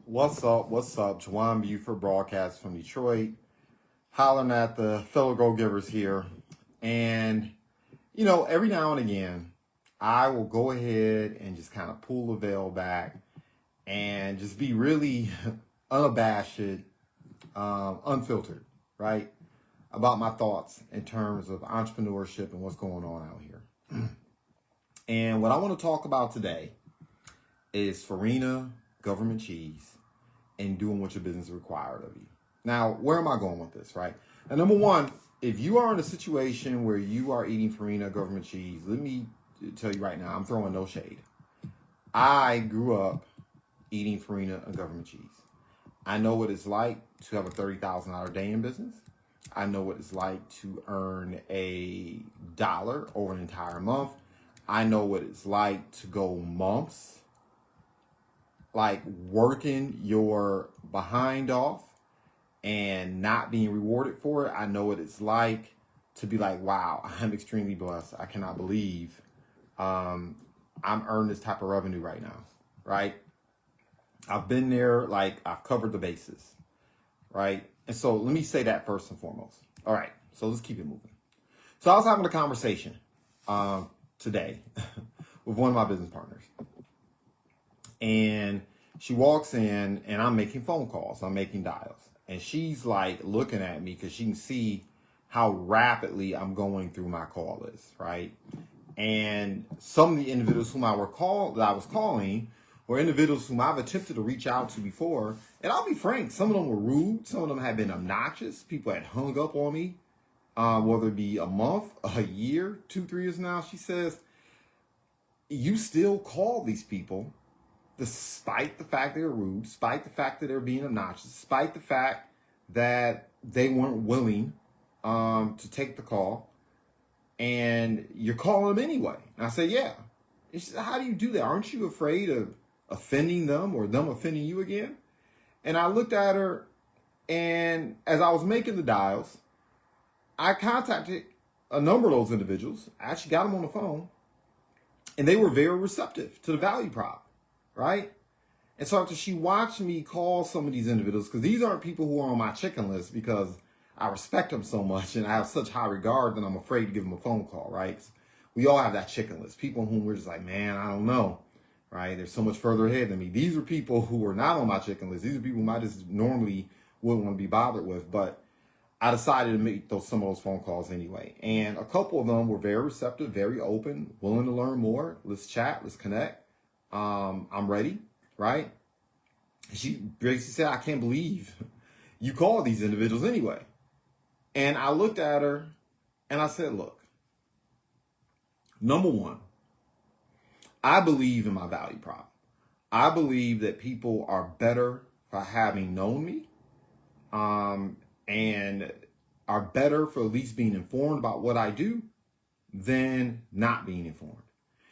What's up? What's up? JUJUAN Buford broadcast from Detroit, hollering at the fellow go-givers here. And, every now and again, I will go ahead and just kind of pull the veil back and just be really unabashed, unfiltered, right? About my thoughts in terms of entrepreneurship and what's going on out here. And what I want to talk about today is Farina government cheese and doing what your business required of you. Now, where am I going with this, right? And number one, if you are in a situation where you are eating Farina government cheese, let me tell you right now, I'm throwing no shade. I grew up eating Farina and government cheese. I know what it's like to have a $30,000 day in business. I know what it's like to earn $1 over an entire month. I know what it's like to go months like working your behind off and not being rewarded for it. I know what it's like to be like, wow, I'm extremely blessed. I cannot believe I'm earning this type of revenue right now, right? I've been there, like I've covered the bases, right? And so let me say that first and foremost. All right, so let's keep it moving. So I was having a conversation today with one of my business partners. And she walks in and I'm making phone calls. I'm making dials. And she's like looking at me because she can see how rapidly I'm going through my call list, right? And some of the individuals whom that I was calling were individuals whom I've attempted to reach out to before. And I'll be frank, some of them were rude. Some of them had been obnoxious. People had hung up on me, whether it be a month, a year, 2-3 years now. She says, you still call these people despite the fact they're rude, despite the fact that they're being obnoxious, despite the fact that they weren't willing to take the call, and you're calling them anyway. And I said, yeah. And she said, how do you do that? Aren't you afraid of offending them or them offending you again? And I looked at her, and as I was making the dials, I contacted a number of those individuals. I actually got them on the phone, and they were very receptive to the value prop. Right? And so after she watched me call some of these individuals, because these aren't people who are on my chicken list because I respect them so much and I have such high regard that I'm afraid to give them a phone call, right? We all have that chicken list. People whom we're just like, man, I don't know, right? They're so much further ahead than me. These are people who are not on my chicken list. These are people whom I just normally wouldn't want to be bothered with. But I decided to make some of those phone calls anyway. And a couple of them were very receptive, very open, willing to learn more. Let's chat, let's connect. I'm ready, right? She basically said, I can't believe you call these individuals anyway. And I looked at her and I said, look, number one, I believe in my value prop. I believe that people are better for having known me, and are better for at least being informed about what I do than not being informed.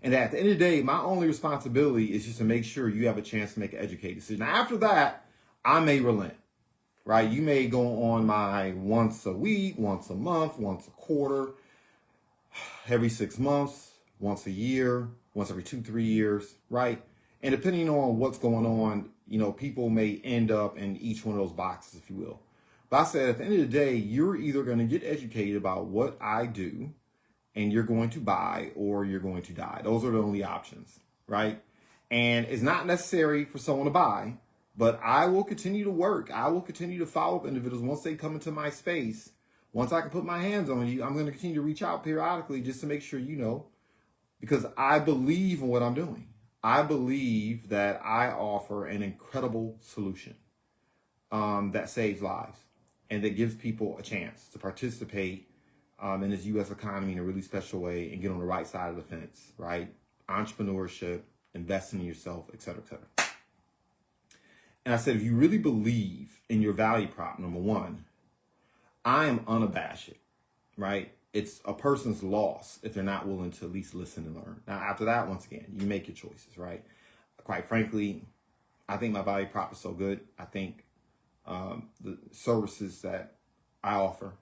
And at the end of the day, my only responsibility is just to make sure you have a chance to make an educated decision. Now, after that, I may relent, right? You may go on my once a week, once a month, once a quarter, every 6 months, once a year, once every 2-3 years, right? And depending on what's going on, people may end up in each one of those boxes, if you will. But I said, at the end of the day, you're either going to get educated about what I do, and you're going to buy, or you're going to die. Those are the only options, right? And it's not necessary for someone to buy, but I will continue to work. I will continue to follow up individuals once they come into my space. Once I can put my hands on you, I'm going to continue to reach out periodically just to make sure you know, because I believe in what I'm doing. I believe that I offer an incredible solution that saves lives and that gives people a chance to participate in this U.S. economy in a really special way and get on the right side of the fence, right? Entrepreneurship, investing in yourself, et cetera, et cetera. And I said, if you really believe in your value prop, number one, I am unabashed, right? It's a person's loss if they're not willing to at least listen and learn. Now, after that, once again, you make your choices, right? Quite frankly, I think my value prop is so good. I think the services that I offer,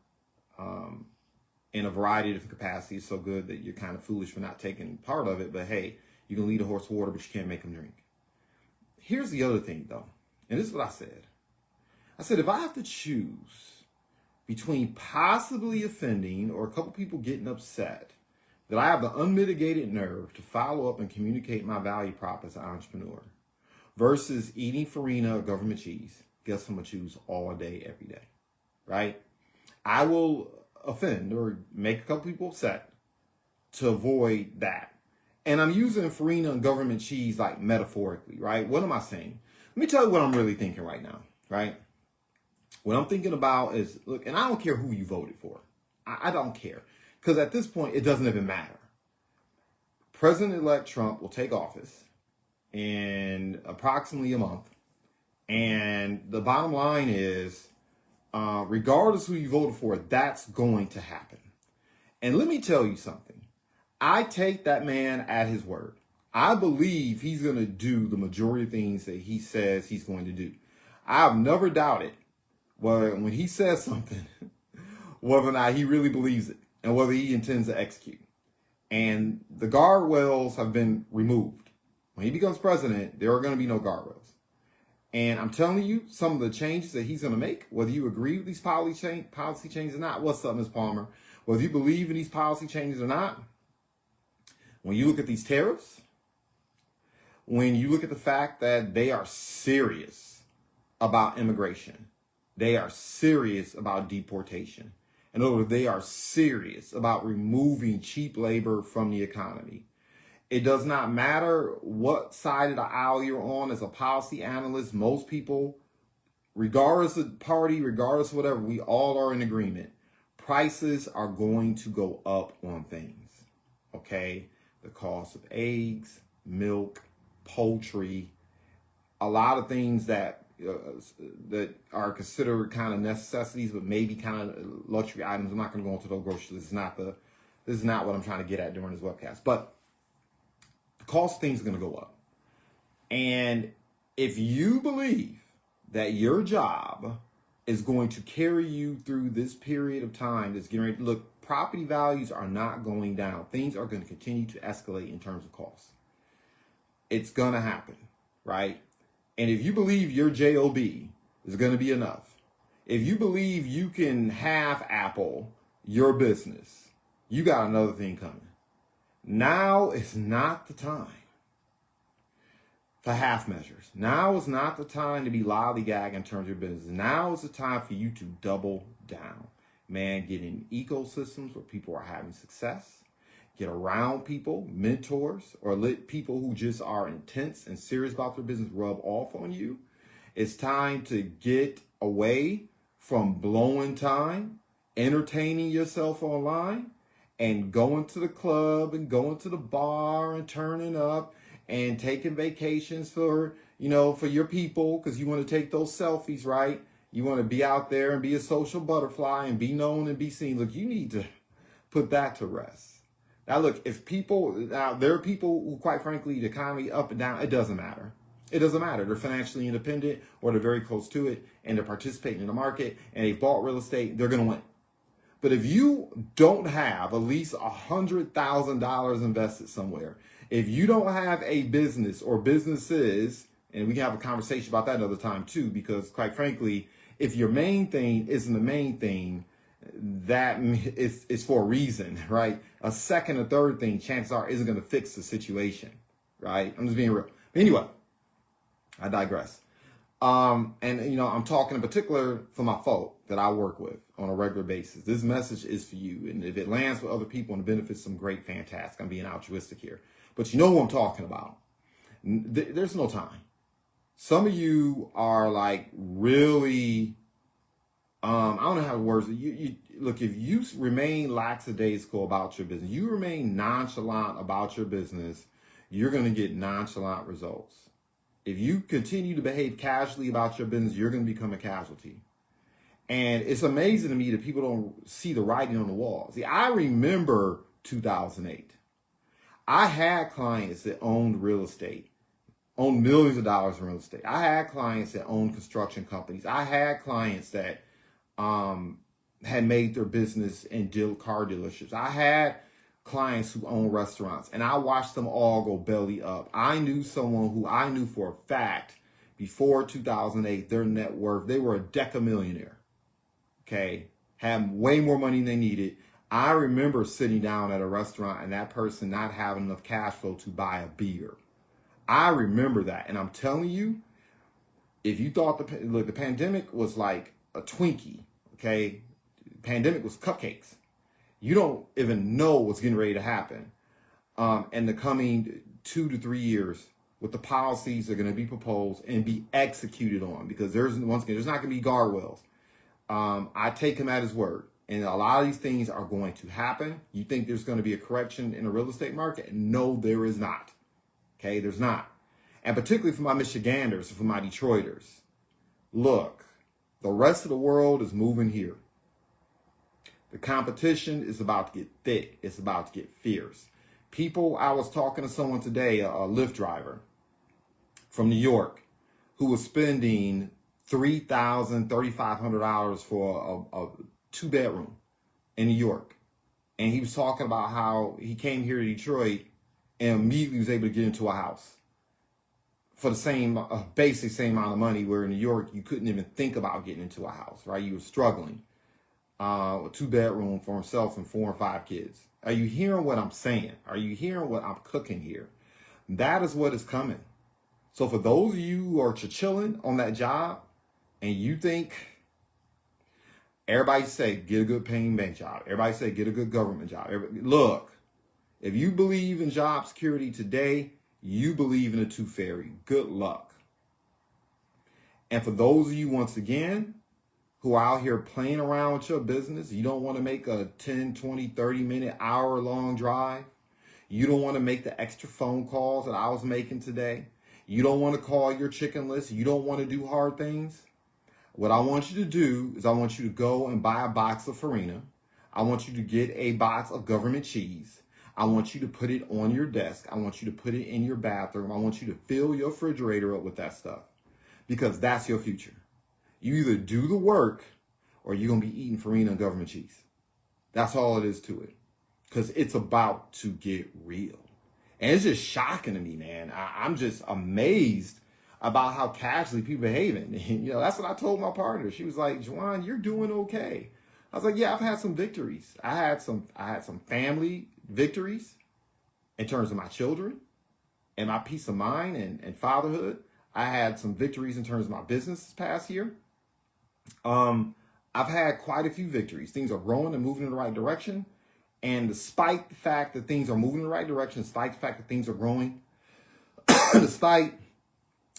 in a variety of different capacities, so good that you're kind of foolish for not taking part of it. But hey, you can lead a horse to water, but you can't make him drink. Here's the other thing, though. And this is what I said. I said, if I have to choose between possibly offending or a couple people getting upset, that I have the unmitigated nerve to follow up and communicate my value prop as an entrepreneur versus eating Farina or government cheese, guess I'm going to choose all day, every day, right? I will offend or make a couple people upset to avoid that. And I'm using Farina and government cheese like metaphorically, right? What am I saying? Let me tell you what I'm really thinking right now, right? What I'm thinking about is, look, and I don't care who you voted for. I don't care. Because at this point, it doesn't even matter. President-elect Trump will take office in approximately a month. And the bottom line is, regardless who you voted for, that's going to happen. And let me tell you something. I take that man at his word. I believe he's going to do the majority of things that he says he's going to do. I've never doubted when he says something, whether or not he really believes it and whether he intends to execute. And the guardrails have been removed. When he becomes president, there are going to be no guardrails. And I'm telling you, some of the changes that he's going to make, whether you agree with these policy changes or not, what's up, Ms. Palmer? Whether you believe in these policy changes or not, when you look at these tariffs, when you look at the fact that they are serious about immigration, they are serious about deportation. In other words, they are serious about removing cheap labor from the economy. It does not matter what side of the aisle you're on as a policy analyst. Most people, regardless of party, regardless of whatever, we all are in agreement. Prices are going to go up on things, okay? The cost of eggs, milk, poultry, a lot of things that are considered kind of necessities, but maybe kind of luxury items. I'm not going to go into those groceries. This is not what I'm trying to get at during this webcast. But the cost of things are going to go up. And if you believe that your job is going to carry you through this period of time that's getting ready to look, property values are not going down. Things are going to continue to escalate in terms of costs. It's going to happen, right? And if you believe your job is going to be enough, if you believe you can have Apple your business, you got another thing coming. Now is not the time for half measures. Now is not the time to be lollygag in terms of your business. Now is the time for you to double down. Man, get in ecosystems where people are having success. Get around people, mentors, or let people who just are intense and serious about their business rub off on you. It's time to get away from blowing time, entertaining yourself online, and going to the club and going to the bar and turning up and taking vacations for your people, because you want to take those selfies, right? You want to be out there and be a social butterfly and be known and be seen. Look, you need to put that to rest. Now, look, there are people who, quite frankly, the economy up and down, it doesn't matter. It doesn't matter. They're financially independent or they're very close to it and they're participating in the market and they've bought real estate, they're going to win. But if you don't have at least $100,000 invested somewhere, if you don't have a business or businesses, and we can have a conversation about that another time too, because quite frankly, if your main thing isn't the main thing, that is for a reason, right? A second or third thing, chances are, isn't going to fix the situation, right? I'm just being real. Anyway, I digress. I'm talking in particular for my folk that I work with on a regular basis. This message is for you. And if it lands with other people and benefits some, great, fantastic. I'm being altruistic here. But you know what I'm talking about. There's no time. Some of you are like really, I don't know how to words. Look, if you remain lackadaisical about your business, you remain nonchalant about your business, you're going to get nonchalant results. If you continue to behave casually about your business, you're going to become a casualty. And it's amazing to me that people don't see the writing on the wall. See, I remember 2008. I had clients that owned real estate, owned millions of dollars in real estate. I had clients that owned construction companies. I had clients that had made their business in car dealerships. I had clients who own restaurants, and I watched them all go belly up. I knew someone who I knew for a fact before 2008, their net worth, they were a decamillionaire. Okay. Had way more money than they needed. I remember sitting down at a restaurant and that person not having enough cash flow to buy a beer. I remember that. And I'm telling you, if you thought the pandemic was like a Twinkie, okay, pandemic was cupcakes. You don't even know what's getting ready to happen. In the coming 2 to 3 years, with the policies that are going to be proposed and be executed on, because there's not going to be guardrails. I take him at his word. And a lot of these things are going to happen. You think there's going to be a correction in the real estate market? No, there is not. Okay, there's not. And particularly for my Michiganders, for my Detroiters, look, the rest of the world is moving here. The competition is about to get thick. It's about to get fierce. People, I was talking to someone today, a Lyft driver from New York, who was spending $3,000, $3,500 for a 2-bedroom in New York. And he was talking about how he came here to Detroit and immediately was able to get into a house for the same, basic same amount of money, where in New York, you couldn't even think about getting into a house, right? You were struggling. A 2-bedroom for himself and 4 or 5 kids. Are you hearing what I'm saying? Are you hearing what I'm cooking here? That is what is coming. So for those of you who are chilling on that job and you think, everybody say, get a good paying bank job. Everybody say, get a good government job. Look, if you believe in job security today, you believe in a tooth fairy. Good luck. And for those of you, once again, who are out here playing around with your business, you don't want to make a 10, 20, 30-minute, hour-long drive. You don't want to make the extra phone calls that I was making today. You don't want to call your chicken list. You don't want to do hard things. What I want you to do is I want you to go and buy a box of Farina. I want you to get a box of government cheese. I want you to put it on your desk. I want you to put it in your bathroom. I want you to fill your refrigerator up with that stuff, because that's your future. You either do the work or you're going to be eating Farina and government cheese. That's all it is to it, because it's about to get real. And it's just shocking to me, man. I'm just amazed about how casually people behaving. And, that's what I told my partner. She was like, JUJUAN, you're doing okay. I was like, yeah, I've had some victories. I had some family victories in terms of my children and my peace of mind and fatherhood. I had some victories in terms of my business this past year. I've had quite a few victories. Things are growing and moving in the right direction. And despite the fact that things are moving in the right direction, despite the fact that things are growing, despite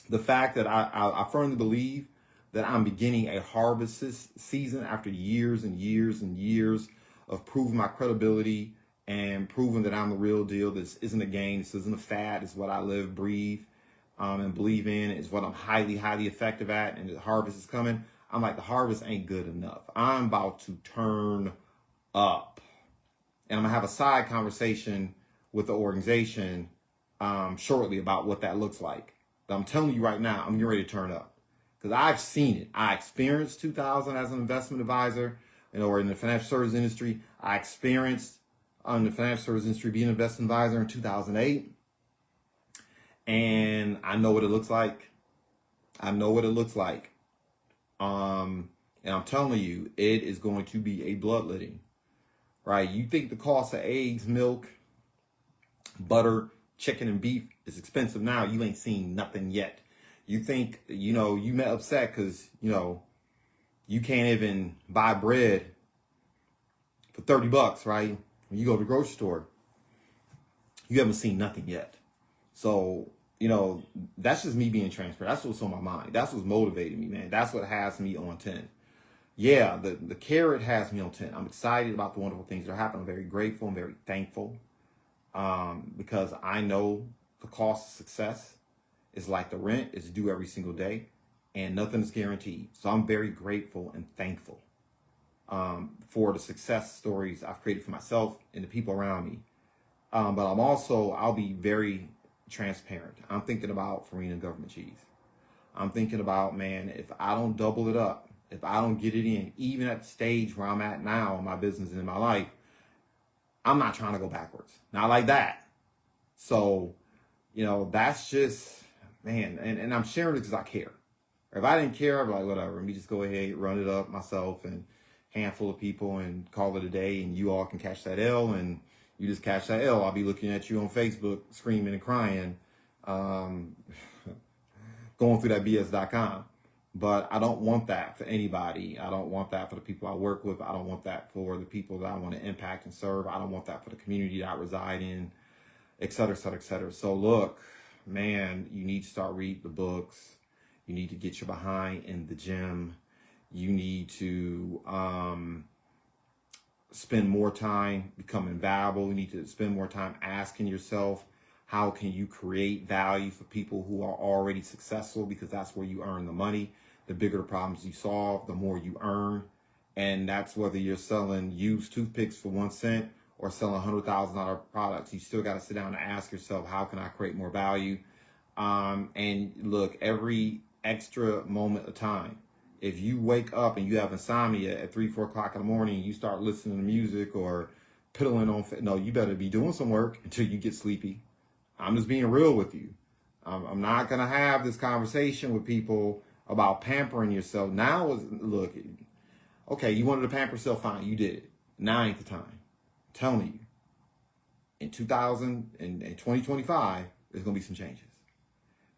the fact that I firmly believe that I'm beginning a harvest season after years and years and years of proving my credibility and proving that I'm the real deal. This isn't a game. This isn't a fad. It's what I live, breathe, and believe in. It's what I'm highly, highly effective at. And the harvest is coming. I'm like, the harvest ain't good enough. I'm about to turn up. And I'm going to have a side conversation with the organization shortly about what that looks like. But I'm telling you right now, I'm getting ready to turn up. Because I've seen it. I experienced 2000 as an investment advisor, or in the financial services industry. I experienced in the financial services industry being an investment advisor in 2008. And I know what it looks like. I know what it looks like. And I'm telling you, it is going to be a bloodletting. Right? You think the cost of eggs, milk, butter, chicken, and beef is expensive now. You ain't seen nothing yet. You think, you may upset because, you can't even buy bread for $30, right? When you go to the grocery store, you haven't seen nothing yet. So, that's just me being transparent. That's what's on my mind. That's what's motivating me, man. That's what has me on 10. Yeah, the carrot has me on 10. I'm excited about the wonderful things that are happening. I'm very grateful. I'm very thankful because I know the cost of success is like the rent. It's due every single day, and nothing is guaranteed. So I'm very grateful and thankful for the success stories I've created for myself and the people around me. But I'll be very transparent. I'm thinking about Farina government cheese. I'm thinking about, man, if I don't double it up, if I don't get it in, even at the stage where I'm at now in my business and in my life, I'm not trying to go backwards. Not like that. So, that's just, man, and I'm sharing it because I care. If I didn't care, I'd be like, whatever. Let me just go ahead, run it up myself and handful of people and call it a day. And you all can catch that L, and you just catch that L. I'll be looking at you on Facebook, screaming and crying, going through that BS.com. But I don't want that for anybody. I don't want that for the people I work with. I don't want that for the people that I want to impact and serve. I don't want that for the community that I reside in, et cetera, et cetera, et cetera. So look, man, you need to start reading the books. You need to get your behind in the gym. You need to spend more time becoming valuable. You need to spend more time asking yourself, how can you create value for people who are already successful? Because that's where you earn the money. The bigger the problems you solve, the more you earn. And that's whether you're selling used toothpicks for 1 cent or selling $100,000 products. You still got to sit down and ask yourself, how can I create more value? And look, every extra moment of time, if you wake up and you have insomnia at 3, 4 o'clock in the morning, you start listening to music or piddling on, no, you better be doing some work until you get sleepy. I'm just being real with you. I'm not going to have this conversation with people about pampering yourself. Now is, look, okay, you wanted to pamper yourself, fine, you did it. Now ain't the time. I'm telling you, in 2025, there's going to be some changes.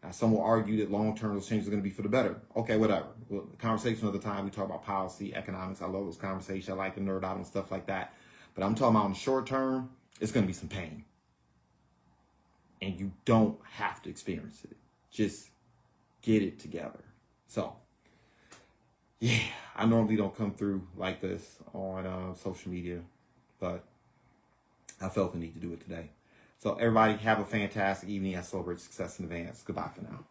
Now, some will argue that long-term those changes are going to be for the better. Okay, whatever. Well, conversation of the time, we talk about policy, economics. I love those conversations. I like to nerd out and stuff like that. But I'm talking about in the short term, it's going to be some pain. And you don't have to experience it. Just get it together. So, yeah, I normally don't come through like this on social media, but I felt the need to do it today. So everybody have a fantastic evening. I celebrate success in advance. Goodbye for now.